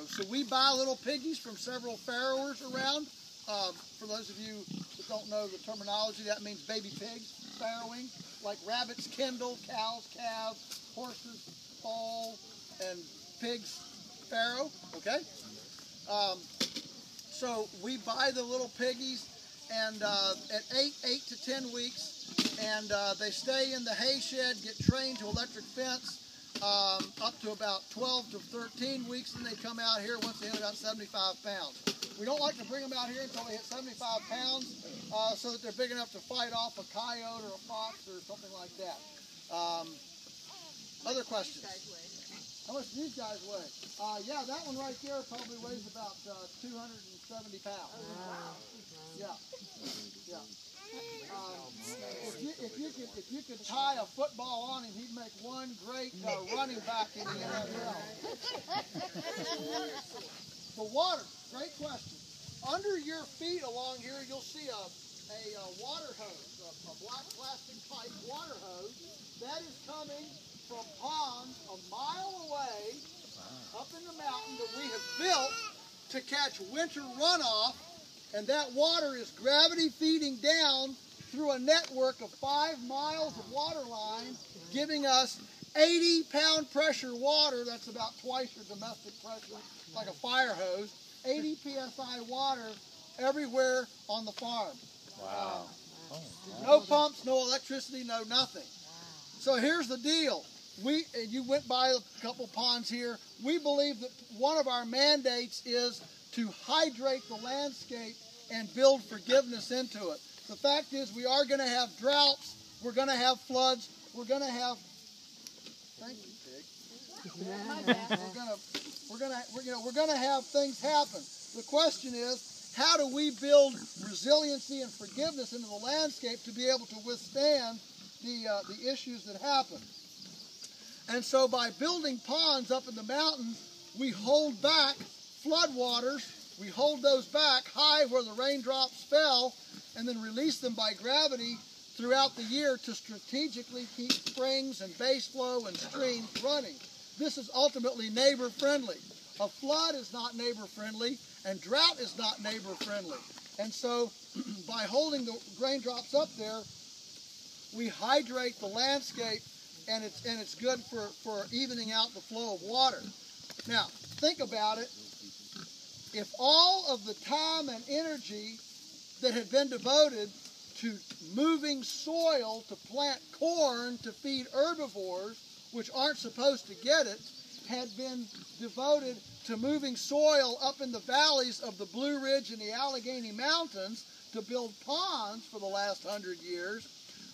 farrows. So we buy little piggies from several farrowers around. For those of you that don't know the terminology, that means baby pigs, farrowing. Like rabbits kindle, cows calve, horses foal, and pigs farrow, okay? So we buy the little piggies, and at 8 to 10 weeks, and they stay in the hay shed, get trained to electric fence, up to about 12 to 13 weeks, and they come out here once they hit about 75 pounds. We don't like to bring them out here until they hit 75 pounds, so that they're big enough to fight off a coyote or a fox or something like that. Other questions? How much do these guys weigh? Yeah, that one right there probably weighs about 270 pounds. Yeah. Yeah. If you could tie a football on him, he'd make one great running back in the NFL. The water, great question. Under your feet along here, you'll see a water hose, a black plastic pipe water hose. That is coming from ponds a mile away up in the mountain that we have built to catch winter runoff, and that water is gravity feeding down through a network of 5 miles of water line, giving us 80-pound pressure water. That's about twice your domestic pressure, like a fire hose. 80 psi water everywhere on the farm. Wow. No pumps, no electricity, no nothing. So here's the deal. You went by a couple ponds here. We believe that one of our mandates is to hydrate the landscape and build forgiveness into it. The fact is, we are going to have droughts. We're going to have floods. We're going to have. Thank you, pig. We're going to have things happen. The question is, how do we build resiliency and forgiveness into the landscape to be able to withstand the issues that happen? And so by building ponds up in the mountains, we hold back floodwaters. We hold those back high where the raindrops fell, and then release them by gravity throughout the year to strategically keep springs and base flow and streams running. This is ultimately neighbor friendly. A flood is not neighbor friendly, and drought is not neighbor friendly. And so by holding the raindrops up there, we hydrate the landscape, and it's good for evening out the flow of water. Now, think about it. If all of the time and energy that had been devoted to moving soil to plant corn to feed herbivores, which aren't supposed to get it, had been devoted to moving soil up in the valleys of the Blue Ridge and the Allegheny Mountains to build ponds for the last 100 years,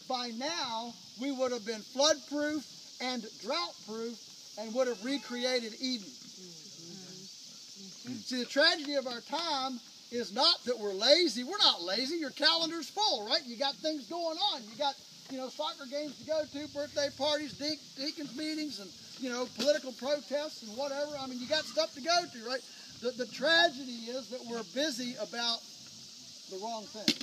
by now we would have been flood-proof and drought-proof and would have recreated Eden. See, the tragedy of our time is not that we're lazy. We're not lazy. Your calendar's full, right? You got things going on. You got, soccer games to go to, birthday parties, deacons meetings, and, political protests and whatever. I mean, you got stuff to go to, right? The tragedy is that we're busy about the wrong thing.